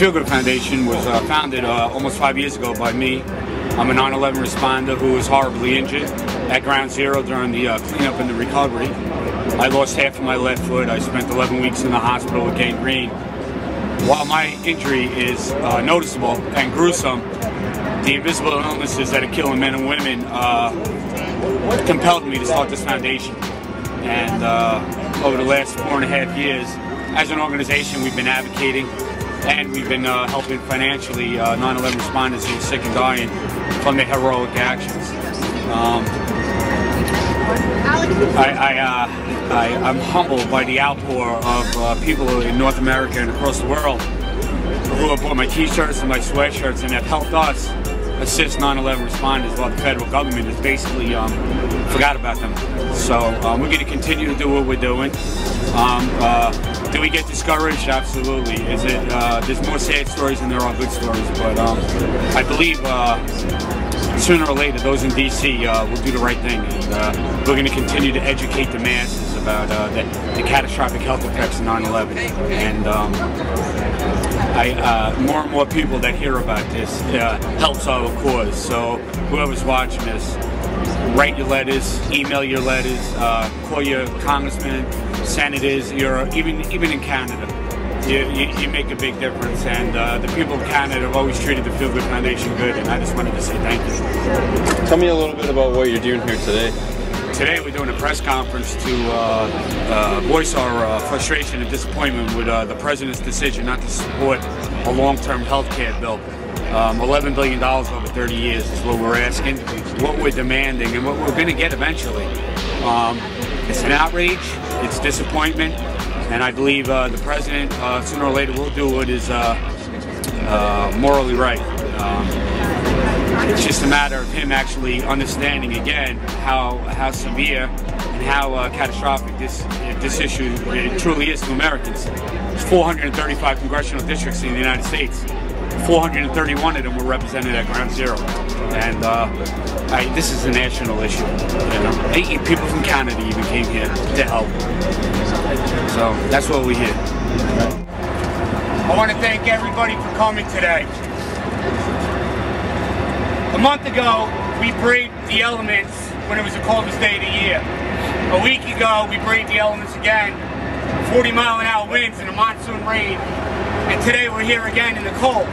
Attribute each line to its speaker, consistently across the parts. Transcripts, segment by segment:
Speaker 1: Fealgood Foundation was founded almost 5 years ago by me. I'm a 9/11 responder who was horribly injured at Ground Zero during the cleanup and the recovery. I lost half of my left foot. I spent 11 weeks in the hospital with gangrene. While my injury is noticeable and gruesome, the invisible illnesses that are killing men and women compelled me to start this foundation. And over the last 4.5 years, as an organization, we've been advocating and we've been helping financially 9/11 responders who are sick and dying from their heroic actions. I'm humbled by the outpour of people in North America and across the world who have bought my t-shirts and my sweatshirts and have helped us assist 9/11 responders while the federal government has basically forgot about them. So we're going to continue to do what we're doing. Do we get discouraged? Absolutely. Is it? There's more sad stories than there are good stories, but I believe sooner or later those in D.C. will do the right thing, and we're going to continue to educate the masses about the catastrophic health effects of 9/11. And more and more people that hear about this helps our cause. So whoever's watching this, write your letters, email your letters, call your congressmen, senators, even in Canada. You make a big difference, and the people of Canada have always treated the Fealgood Foundation good, and I just wanted to say thank you.
Speaker 2: Tell me a little bit about what you're doing here today.
Speaker 1: Today we're doing a press conference to voice our frustration and disappointment with the President's decision not to support a long-term health care bill. $11 billion over 30 years is what we're asking, what we're demanding, and what we're going to get eventually. It's an outrage, it's disappointment, and I believe the President sooner or later will do what is morally right. It's just a matter of him actually understanding again how severe and how catastrophic this issue truly is to Americans. There's 435 congressional districts in the United States. 431 of them were represented at Ground Zero, and this is a national issue. You know, people from Canada even came here to help. So that's what we're here. I want to thank everybody for coming today. A month ago, we braved the elements when it was the coldest day of the year. A week ago, we braved the elements again, 40-mile-an-hour winds and a monsoon rain. And today we're here again in the cold.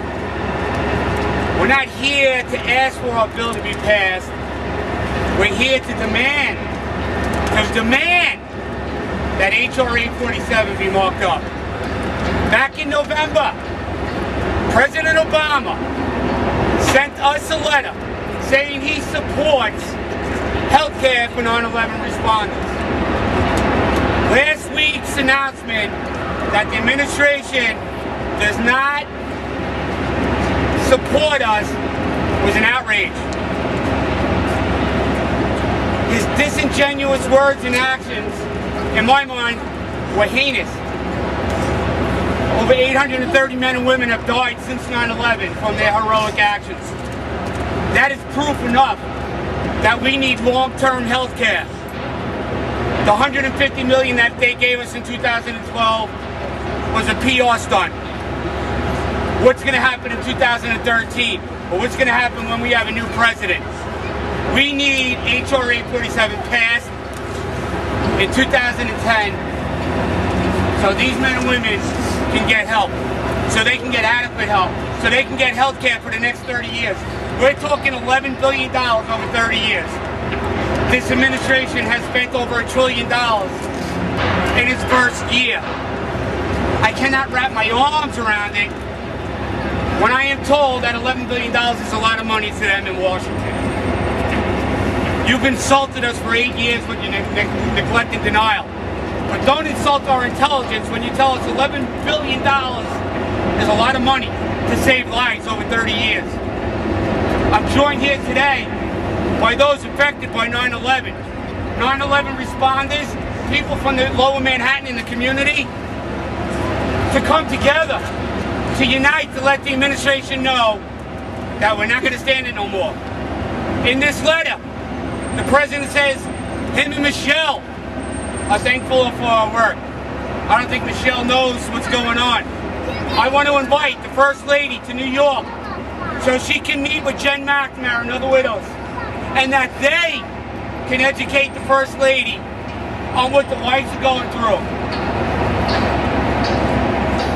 Speaker 1: We're not here to ask for our bill to be passed. We're here to demand that H.R. 847 be marked up. Back in November, President Obama sent us a letter saying he supports health care for 9/11 responders. Last week's announcement that the administration does not support us was an outrage. His disingenuous words and actions, in my mind, were heinous. Over 830 men and women have died since 9/11 from their heroic actions. That is proof enough that we need long-term health care. The $150 million that they gave us in 2012 was a PR stunt. What's going to happen in 2013? Or what's going to happen when we have a new president? We need H.R. 847 passed in 2010 so these men and women can get help, so they can get adequate help, so they can get health care for the next 30 years. We're talking $11 billion over 30 years. This administration has spent over $1 trillion in its first year. I cannot wrap my arms around it when I am told that $11 billion is a lot of money to them in Washington. You've insulted us for 8 years with your neglect and denial. But don't insult our intelligence when you tell us $11 billion is a lot of money to save lives over 30 years. I'm joined here today by those affected by 9/11. 9/11 responders, people from the lower Manhattan in the community, to come together, to unite, to let the administration know that we're not going to stand it no more. In this letter, the President says him and Michelle are thankful for our work. I don't think Michelle knows what's going on. I want to invite the First Lady to New York so she can meet with Jen McNamara and other widows, and that they can educate the First Lady on what the wives are going through.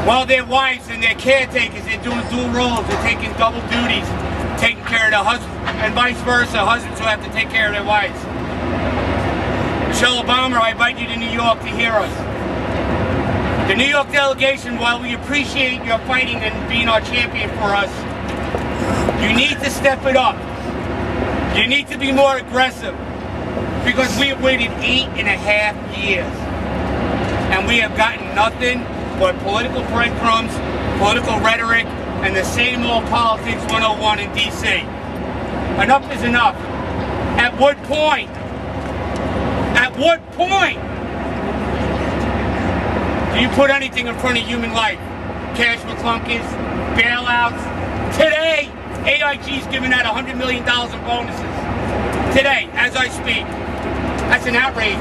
Speaker 1: While their wives and their caretakers, they're doing dual roles, they're taking double duties, taking care of their husbands, and vice versa, husbands who have to take care of their wives. Michelle Obama, I invite you to New York to hear us. The New York delegation, while we appreciate your fighting and being our champion for us, you need to step it up. You need to be more aggressive, because we have waited 8.5 years, and we have gotten nothing but political breadcrumbs, political rhetoric, and the same old politics 101 in D.C. Enough is enough. At what point? At what point do you put anything in front of human life? Cash McClunkers, bailouts. Today, AIG's giving out $100 million in bonuses. Today, as I speak. That's an outrage.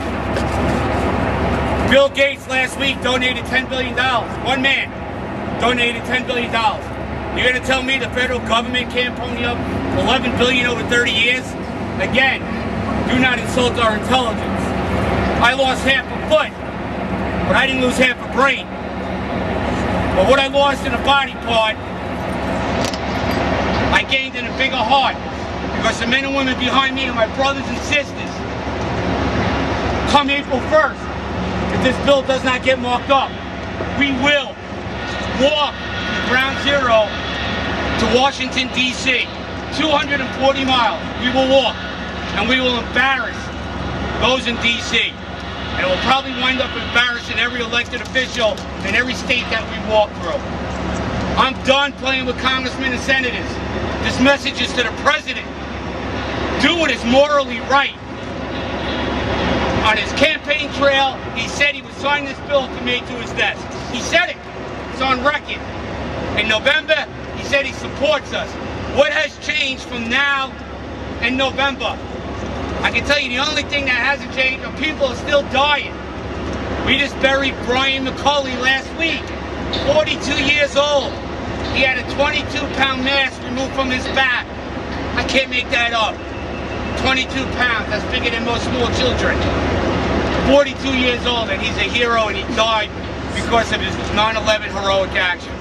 Speaker 1: Bill Gates last week donated $10 billion. One man donated $10 billion. You're going to tell me the federal government can't pony up $11 billion over 30 years? Again, do not insult our intelligence. I lost half a foot, but I didn't lose half a brain. But what I lost in a body part, I gained in a bigger heart, because the men and women behind me are my brothers and sisters. Come April 1st, if this bill does not get marked up, we will walk ground zero to Washington, D.C. 240 miles. We will walk, and we will embarrass those in D.C. And it will probably wind up embarrassing every elected official in every state that we walk through. I'm done playing with congressmen and senators. This message is to the president. Do what is morally right. On his campaign trail, he said he would sign this bill to me to his desk. He said it. It's on record. In November, he said he supports us. What has changed from now and November? I can tell you the only thing that hasn't changed are people are still dying. We just buried Brian McCulley last week, 42 years old. He had a 22-pound mass removed from his back. I can't make that up. 22 pounds, that's bigger than most small children. 42 years old, and he's a hero, and he died because of his 9/11 heroic action.